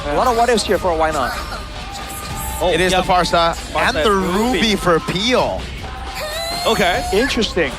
A lot of what ifs here for why not. Oh, it is the Farsa and the Ruby. Ruby for Peel. Okay. Interesting.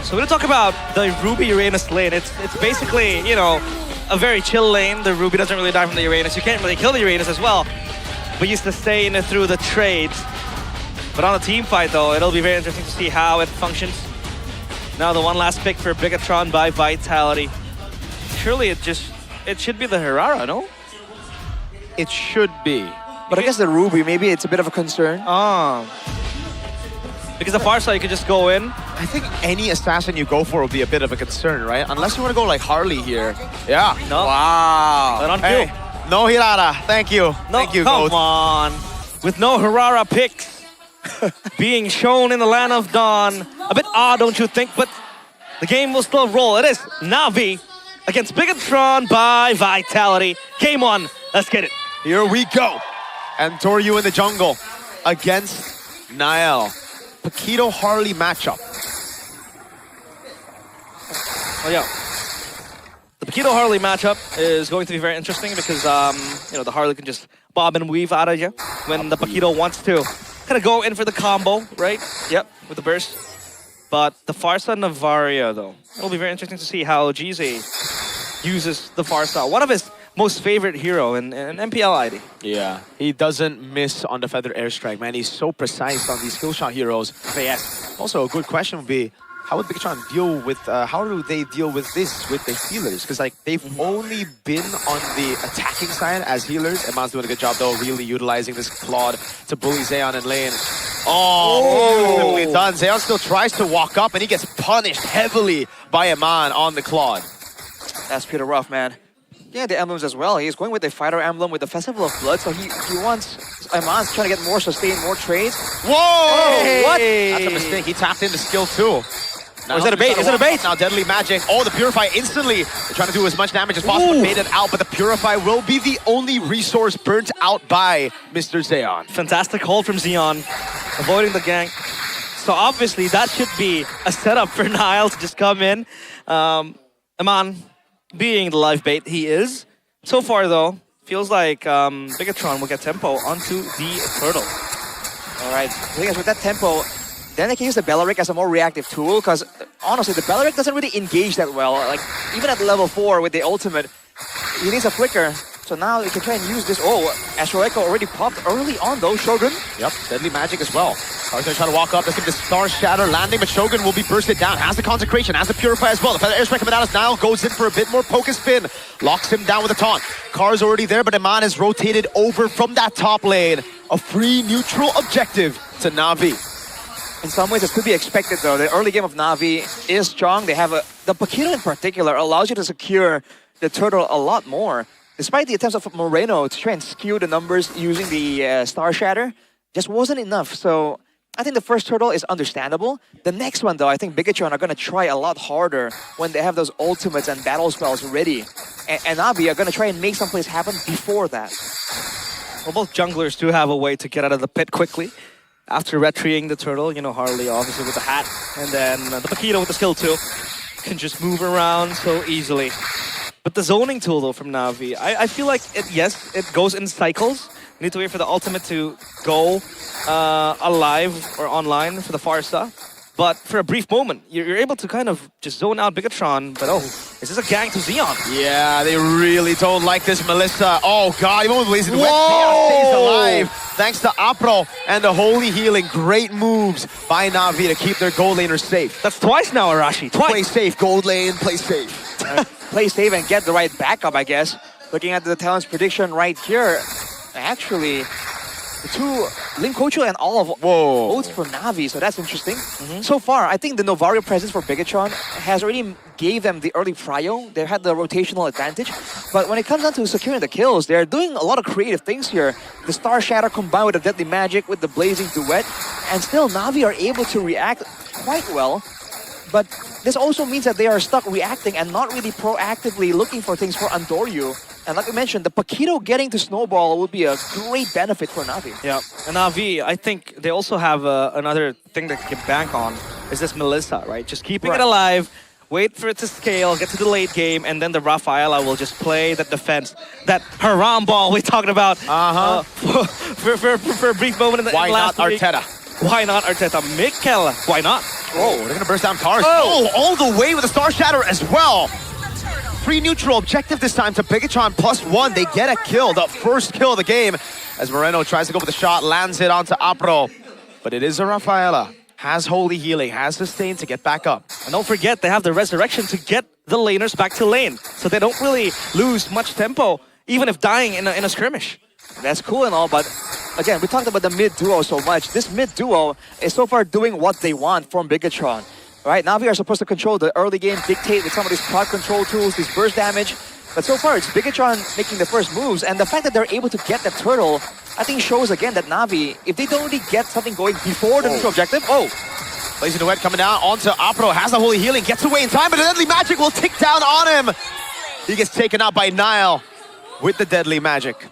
So we're gonna talk about the Ruby Uranus lane. It's basically, you know, a very chill lane. The Ruby doesn't really die from the Uranus. You can't really kill the Uranus as well, but you sustain it through the trades. But on a team fight though, it'll be very interesting to see how it functions. Now the one last pick for Bigetron by Vitality. Surely it should be the Hirara, no? It should be. But I guess the Ruby, maybe it's a bit of a concern. Because the Farsa, you could just go in. I think any assassin you go for will be a bit of a concern, right? Unless you want to go like Harley here. Yeah. No. Wow. But on Hey, no Hirara. Thank you. No, Thank you, come Goat. on. With no Hirara picks being shown in the Land of Dawn. A bit odd, don't you think? But the game will still roll. It is Navi against Bigetron by Vitality. Game 1. Let's get it. Here we go. And Toryu in the jungle against Niall. Paquito Harley matchup. Oh yeah. The Paquito Harley matchup is going to be very interesting because you know, the Harley can just bob and weave out of you when the Paquito wants to kind of go in for the combo, right? Yep, with the burst. But the Farsa Navaria though, it'll be very interesting to see how GZ uses the Farsa. One of his most favorite hero in MPL ID. Yeah, he doesn't miss on the Feather Airstrike, man. He's so precise on these skill shot heroes. But yes. Also, a good question would be, how would Bigetron deal with, how do they deal with this with the healers? Because like they've only been on the attacking side as healers. Eman's doing a good job though, really utilizing this Claude to bully Zeon in lane. Oh, beautifully done. Zeon still tries to walk up and he gets punished heavily by Eman on the Claude. That's pretty rough, man. Yeah, the emblems as well. He's going with the fighter emblem with the Festival of Blood, so he wants Eman's trying to get more sustain, more trades. Whoa! Hey! What? That's a mistake. He tapped into skill too. Now is that a bait? Is that a bait? Now Deadly Magic. Oh, the Purify instantly. They're trying to do as much damage as possible. Bait it out, but the Purify will be the only resource burnt out by Mr. Zeon. Fantastic hold from Zeon, avoiding the gank. So obviously that should be a setup for Niall to just come in. Eman, being the live bait he is. So far though, feels like Bigetron will get tempo onto the turtle. All right, I think with that tempo, then they can use the Bellaric as a more reactive tool, because honestly, the Bellaric doesn't really engage that well. Like, even at level 4 with the ultimate, he needs a flicker. So now they can try and use this. Oh, Astro Echo already popped early on though, Shogun. Yep, Deadly Magic as well. Car's gonna try to walk up, let's get the Star Shatter landing, but Shogun will be bursted down. Has the Consecration, has the Purify as well. The Feather Airstrike coming out as Niall goes in for a bit more poke and spin. Locks him down with a taunt. Car's already there, but Eman is rotated over from that top lane. A free neutral objective to Navi. In some ways, it's to be expected though. The early game of Navi is strong. They have the Paquito in particular allows you to secure the turtle a lot more. Despite the attempts of Moreno to try and skew the numbers using the Star Shatter, just wasn't enough. So I think the first turtle is understandable. The next one though, I think Bigetron are going to try a lot harder when they have those ultimates and battle spells ready. And Navi are going to try and make some plays happen before that. Well, both junglers do have a way to get out of the pit quickly. After retreating the turtle, you know, Harley obviously with the hat, and then the Paquito with the skill too, can just move around so easily. But the zoning tool though from Navi, I feel like yes, it goes in cycles. You need to wait for the ultimate to go alive or online for the Farsa. But for a brief moment, you're able to kind of just zone out Bigetron. But oh, is this a gank to Zeon? Yeah, they really don't like this Melissa. Oh god, even with Blazing Wet, Zeon stays alive. Thanks to Apro and the Holy Healing. Great moves by Navi to keep their gold laners safe. That's twice now, Arashi. Twice. Play safe, gold lane, play safe. Play safe and get the right backup, I guess. Looking at the talent's prediction right here, actually, the two Link Kocho and all of votes for Navi, so that's interesting. So far, I think the Novario presence for Bigetron has already gave them the early prio. They had the rotational advantage. But when it comes down to securing the kills, they're doing a lot of creative things here. The Star Shatter combined with the Deadly Magic with the Blazing Duet, and still Navi are able to react quite well. But this also means that they are stuck reacting and not really proactively looking for things for Andoryu. And like I mentioned, the Paquito getting to Snowball would be a great benefit for Navi. Yeah, and Navi, I think they also have another thing that they can bank on, is this Melissa, right? Just keeping it alive wait for it to scale, get to the late game, and then the Rafaela will just play that defense, that haram ball we talked about for a brief moment in the Why last not week. Arteta? Why not Arteta? Mikkel, why not? Oh, they're gonna burst down cars. Oh, all the way with a Star Shatter as well. Free neutral objective this time to Bigetron +1. They get a kill, the first kill of the game, as Moreno tries to go for the shot, lands it onto Apro. But it is a Rafaela. Has holy healing, has sustain to get back up. And don't forget, they have the resurrection to get the laners back to lane, so they don't really lose much tempo, even if dying in a skirmish. That's cool and all, but again, we talked about the mid duo so much. This mid duo is so far doing what they want from Bigetron. Right? Navi are supposed to control the early game, dictate with some of these crowd control tools, these burst damage. But so far, it's Bigetron making the first moves, and the fact that they're able to get that turtle, I think shows again that Navi, if they don't really get something going before the neutral objective, Lazy Duet coming down onto Apro, has the holy healing, gets away in time, but the deadly magic will tick down on him. He gets taken out by Nile with the deadly magic.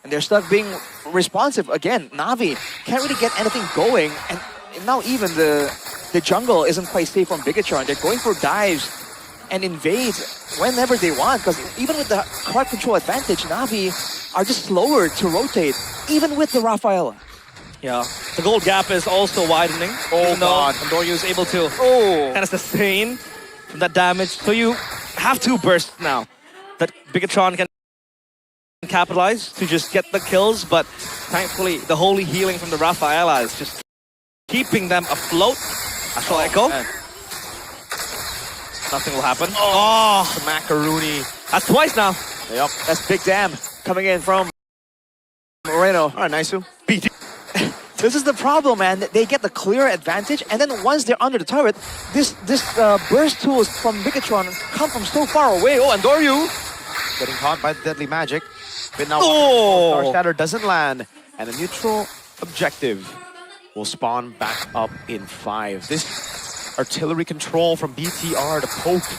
and they're stuck being responsive. Again, Navi can't really get anything going, and now even the jungle isn't quite safe from Bigetron. They're going for dives and invades whenever they want, because even with the card control advantage, Navi are just slower to rotate, even with the Rafaela. Yeah, the gold gap is also widening. Oh God. Andoryu is able to Oh, kind of sustain from that damage. So you have two bursts now that Bigetron can capitalize to just get the kills, but thankfully the holy healing from the Rafaela is just keeping them afloat. Astral Echo. man. Nothing will happen. Oh, macaroni. That's twice now. Yep. That's big damn coming in from Moreno. All right, Naisu. BT. This is the problem, man. They get the clear advantage, and then once they're under the turret, this burst tools from Bigetron come from so far away. Oh, and Doryu. Getting caught by the deadly magic. But now Oh! Star Shatter doesn't land, and the neutral objective will spawn back up in 5. This artillery control from BTR to poke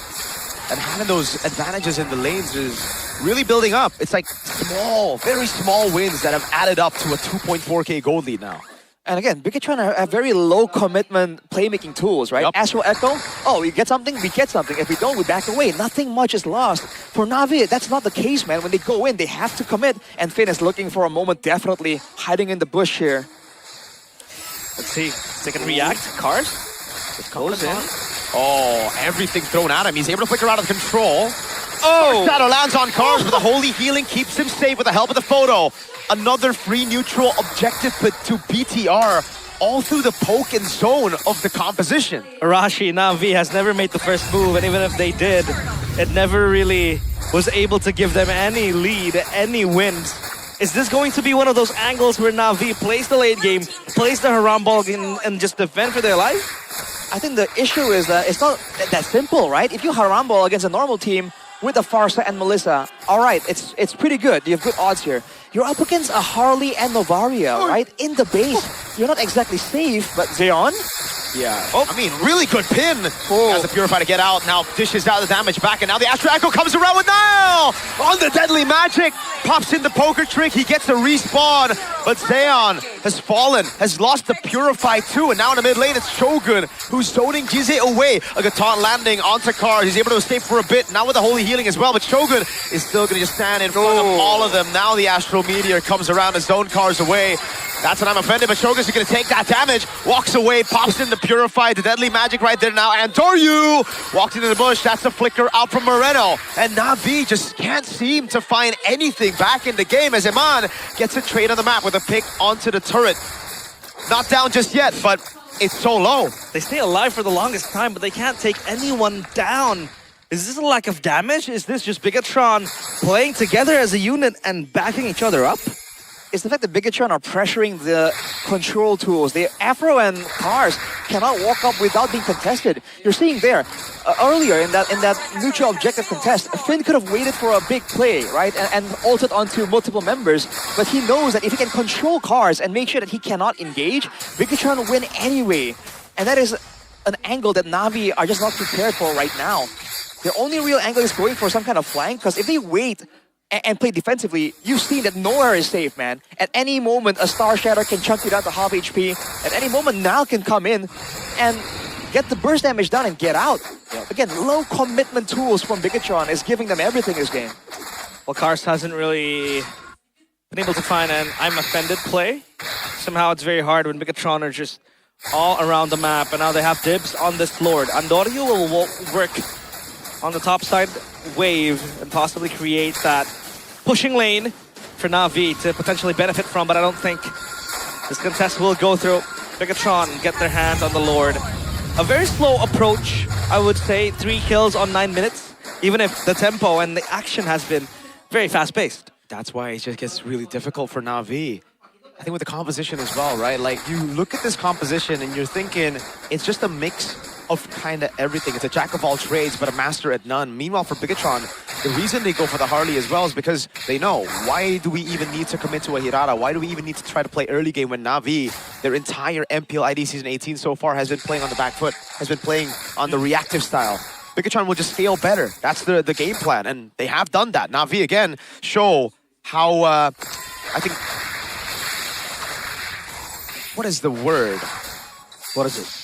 and having those advantages in the lanes is really building up. It's like small, very small wins that have added up to a 2.4k gold lead now. And again, Bigetron have very low commitment playmaking tools, right? Yup. Astral Echo, oh, we get something, we get something. If we don't, we back away. Nothing much is lost. For Navi, that's not the case, man. When they go in, they have to commit. And Finn is looking for a moment, definitely hiding in the bush here. Let's see. They can react. Cars. It goes in. Oh, everything's thrown at him. He's able to flicker out of control. Oh! Shadow lands on cars, but the holy healing keeps him safe with the help of the photo. Another free neutral objective but to BTR, all through the poke and zone of the composition. Arashi Navi has never made the first move, and even if they did, it never really was able to give them any lead, any wins. Is this going to be one of those angles where Navi plays the late game, plays the Haram ball and just defend for their life? I think the issue is that it's not that simple, right? If you Haram ball against a normal team with a Farsa and Melissa, all right, it's pretty good. You have good odds here. You're up against a Harley and Novaria, right? In the base, you're not exactly safe, but Zeon? Yeah. Oh, I mean, really good pin. Has the Purify to get out. Now dishes out the damage back, and now the Astral Echo comes around with Nile on the deadly magic. Pops in the poker trick. He gets a respawn, but Zeon has fallen, has lost the Purify too, and now in the mid lane it's Shogun who's zoning Jize away. A Gaton landing onto cars. He's able to escape for a bit. Now with the holy healing as well, but Shogun is still going to just stand in front of all of them. Now the Astral Meteor comes around and zone cars away. That's when I'm offended, but Shogun's going to take that damage. Walks away, pops in the Purify, the deadly magic right there now. And Doryu walked into the bush. That's the flicker out from Moreno. And Navi just can't seem to find anything back in the game as Iman gets a trade on the map with a pick onto the turret. Not down just yet, but it's so low. They stay alive for the longest time, but they can't take anyone down. Is this a lack of damage? Is this just Bigetron playing together as a unit and backing each other up? It's the fact that Bigetron are pressuring the control tools. The Afro and Cars cannot walk up without being contested. You're seeing there, earlier in that neutral objective contest, Finn could have waited for a big play, right? And ulted onto multiple members, but he knows that if he can control Cars and make sure that he cannot engage, Bigetron will win anyway. And that is an angle that Navi are just not prepared for right now. Their only real angle is going for some kind of flank, because if they wait and play defensively, you've seen that nowhere is safe, man. At any moment, a Star Shatter can chunk you down to half HP. At any moment, Nile can come in and get the burst damage done and get out. Again, low commitment tools from Bigetron is giving them everything this game. Well, Kars hasn't really been able to find an I'm offended play. Somehow it's very hard when Bigetron are just all around the map, and now they have dibs on this Lord. Andorio will work on the top side wave and possibly create that pushing lane for Navi to potentially benefit from, but I don't think this contest will go through. Bigetron get their hands on the Lord. A very slow approach, I would say. 3 kills on 9 minutes, even if the tempo and the action has been very fast-paced. That's why it just gets really difficult for Navi. I think with the composition as well, right? Like, you look at this composition and you're thinking it's just a mix of kind of everything. It's a jack of all trades, but a master at none. Meanwhile, for Bigetron, the reason they go for the Harley as well is because they know, why do we even need to commit to a Hirara? Why do we even need to try to play early game when Navi, their entire MPL ID Season 18 so far, has been playing on the back foot, has been playing on the reactive style? Bigetron will just scale better. That's the game plan, and they have done that. Navi, again, show how, I think... What is the word? What is it?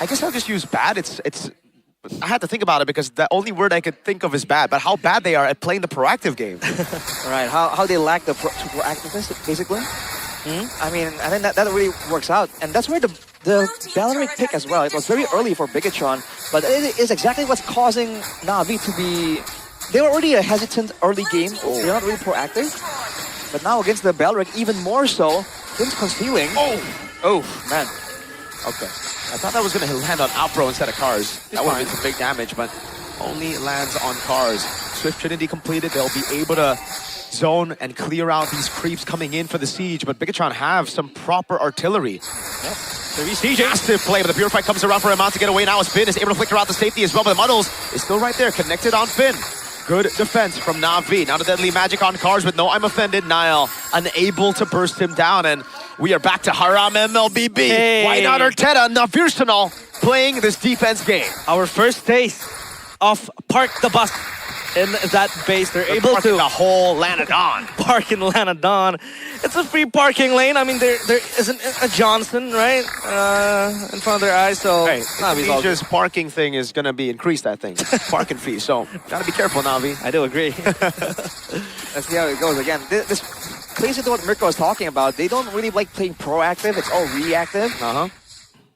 I guess I'll just use bad. It's. I had to think about it because the only word I could think of is bad. But how bad they are at playing the proactive game. Right, how they lack the proactiveness, basically. I mean, I think that really works out. And that's where the Baloric pick as well. It was very early for Bigetron, but it is exactly what's causing Navi to be... They were already a hesitant early game. They're not really proactive. But now against the Baloric, even more so. Him concealing. Oh, man. Okay. I thought that was going to land on Afro instead of Cars. That would have been some big damage, but only lands on Cars. Swift Trinity completed. They'll be able to zone and clear out these creeps coming in for the siege, but Bigetron have some proper artillery. Yep. Massive play, but the Purified comes around for a mount to get away now as Finn is able to flicker out the safety as well, but the Muddles is still right there, connected on Finn. Good defense from Navi. Now the deadly magic on Cars with no I'm offended. Nile unable to burst him down, and we are back to Haram MLBB. Hey. Why not Arteta? Navirsenal playing this defense game. Our first taste of Park the Bus in that base. They're able to the whole Lanadon. park in Lanadon. It's a free parking lane. I mean, there isn't a Johnson, right, in front of their eyes. So Hey, Navi's all Indonesia's parking thing is going to be increased, I think. Parking fee. So, got to be careful, Navi. I do agree. Let's see how it goes. Again, this plays into what Mirko was talking about. They don't really like playing proactive. It's all reactive.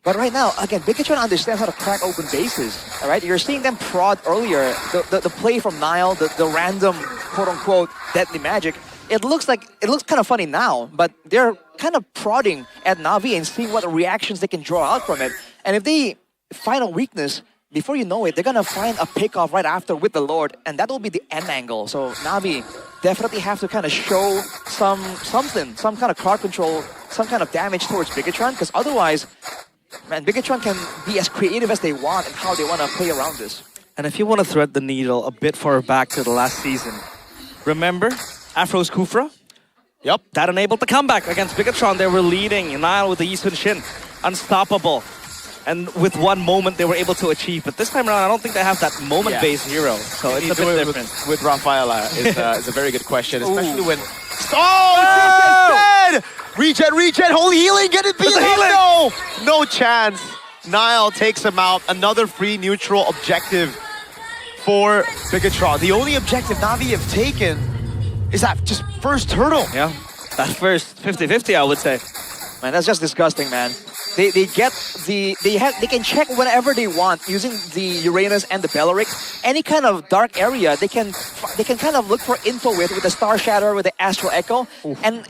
But right now, again, Bigetron understands how to crack open bases. All right, you're seeing them prod earlier. The play from Nile, the random quote-unquote deadly magic. It looks kind of funny now, but they're kind of prodding at Navi and seeing what reactions they can draw out from it. And if they find a weakness, before you know it, they're gonna find a pick-off right after with the Lord, and that will be the end angle. So Navi definitely have to kind of show some kind of crowd control, some kind of damage towards Bigetron, because otherwise, man, Bigetron can be as creative as they want and how they want to play around this. And if you want to thread the needle a bit far back to the last season, remember Afro's Kufra? Yep. That enabled the comeback against Bigetron. They were leading. Nile with the Yisun Shin. Unstoppable. And with one moment they were able to achieve. But this time around, I don't think they have that moment-based hero. So it's a bit different. With Rafaela is a very good question, especially when... Oh, it's dead! Regen, holy healing, get it beat up! No chance. Nile takes him out. Another free neutral objective for Bigetron. The only objective Navi have taken is that just first turtle. Yeah, that first 50-50, I would say. Man, that's just disgusting, man. They can check whenever they want using the Uranus and the Beleric. Any kind of dark area they can kind of look for info with the Star Shatter, with the Astral Echo, and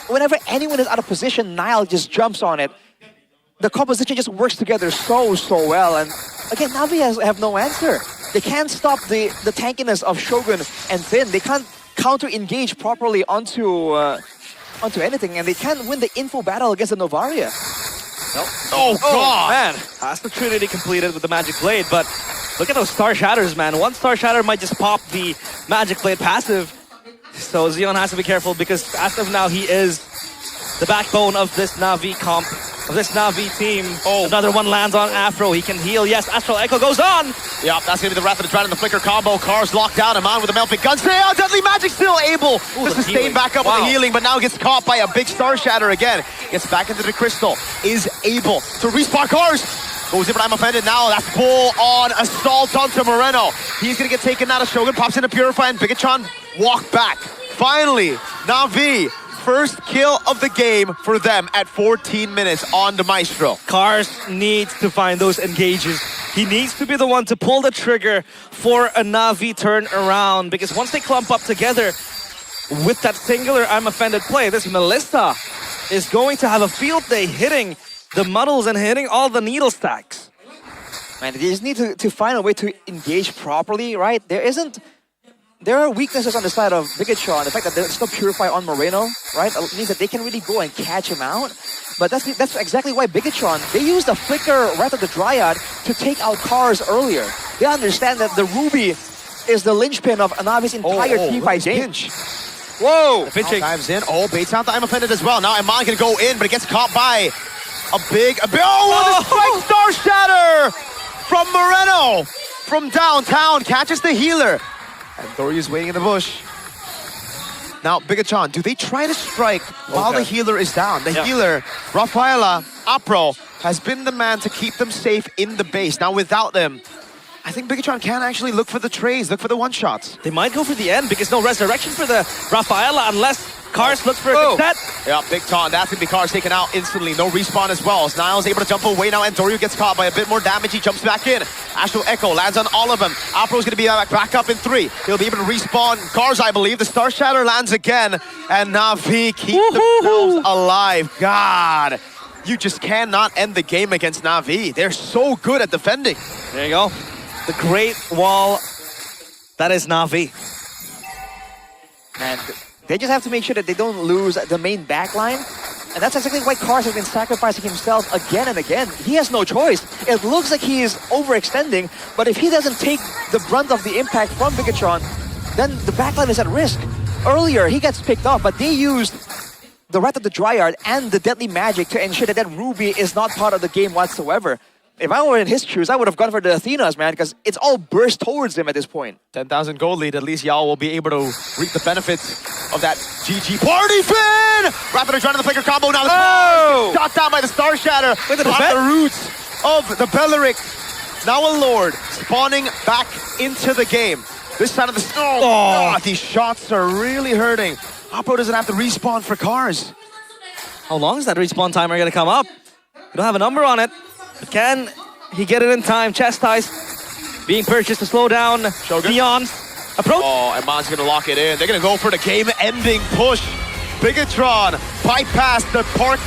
whenever anyone is out of position, Nile just jumps on it. The composition just works together so well, and again, Navi have no answer. They can't stop the tankiness of Shogun and Finn. They can't counter-engage properly onto anything, and they can't win the info battle against the Novaria. Nope. Oh, God! Man, that's the Trinity completed with the Magic Blade, but look at those Star Shatters, man. One Star Shatter might just pop the Magic Blade passive, so Xeon has to be careful because as of now, he is the backbone of this Navi comp, of this Navi team. Oh, another one lands on Afro. He can heal. Yes, Astral Echo goes on. Yep, that's going to be the Wrath of the Dragon, the Flicker combo. Cars locked down. Amon with the Melting Gun. Stay out. Deadly Magic still able to sustain back up with the healing, but now gets caught by a big Star Shatter again. Gets back into the Crystal. Is able to respawn Cars. Goes in, but I'm offended now. That's full-on assault onto Moreno. He's gonna get taken out of Shogun, pops into Purify, and Bigetron walk back. Finally, Navi, first kill of the game for them at 14 minutes on the Maestro. Cars needs to find those engages. He needs to be the one to pull the trigger for a Navi turn around, because once they clump up together with that singular I'm offended play, this Melissa is going to have a field day hitting the muddles and hitting all the needle stacks. Man, they just need to find a way to engage properly, right? There are weaknesses on the side of Bigetron. The fact that there's no Purify on Moreno, right? It means that they can really go and catch him out. But that's exactly why Bigetron, they used the Flicker Wrath of the Dryad to take out Cars earlier. They understand that the Ruby is the linchpin of Navi's entire team fight game. Pinch. Whoa! Now dives in. Oh, baits out the I'm offended as well. Now Iman can go in, but it gets caught by a big... Oh, what a strike Star Shatter from Moreno! From downtown, catches the healer. And Doryu's waiting in the bush. Now, Bigetron, do they try to strike while the healer is down? The healer, Rafaela, Apro, has been the man to keep them safe in the base. Now, without them, I think Bigetron can actually look for the trades, look for the one-shots. They might go for the end because no resurrection for the Rafaela unless Cars looks for a good set. Yeah, big taunt. That's going to be Cars taken out instantly. No respawn as well. As Niles able to jump away now, and Doryu gets caught by a bit more damage. He jumps back in. Astral Echo lands on all of them. Apro's going to be back up in 3. He'll be able to respawn Cars, I believe. The Star Shatter lands again, and Navi keep themselves alive. God, you just cannot end the game against Navi. They're so good at defending. There you go. The great wall that is Navi. And they just have to make sure that they don't lose the main backline. And that's exactly why Cars has been sacrificing himself again and again. He has no choice. It looks like he is overextending, but if he doesn't take the brunt of the impact from Bigetron, then the backline is at risk. Earlier, he gets picked off, but they used the Wrath of the Dryad and the Deadly Magic to ensure that that Ruby is not part of the game whatsoever. If I were in his shoes, I would have gone for the Athenas, man, because it's all burst towards him at this point. 10,000 gold lead. At least y'all will be able to reap the benefits of that GG party fin! Rapid trying to the flicker combo now. Shot down by the Star Shatter. With the roots of the Belleric. Now a Lord spawning back into the game. This side of the snow. Oh, these shots are really hurting. Oppo doesn't have to respawn for Cars. How long is that respawn timer going to come up? We don't have a number on it. But can he get it in time? Chastise being purchased to slow down Dion's approach. Oh, and Mon's gonna lock it in. They're gonna go for the game-ending push. Bigetron bypassed the park.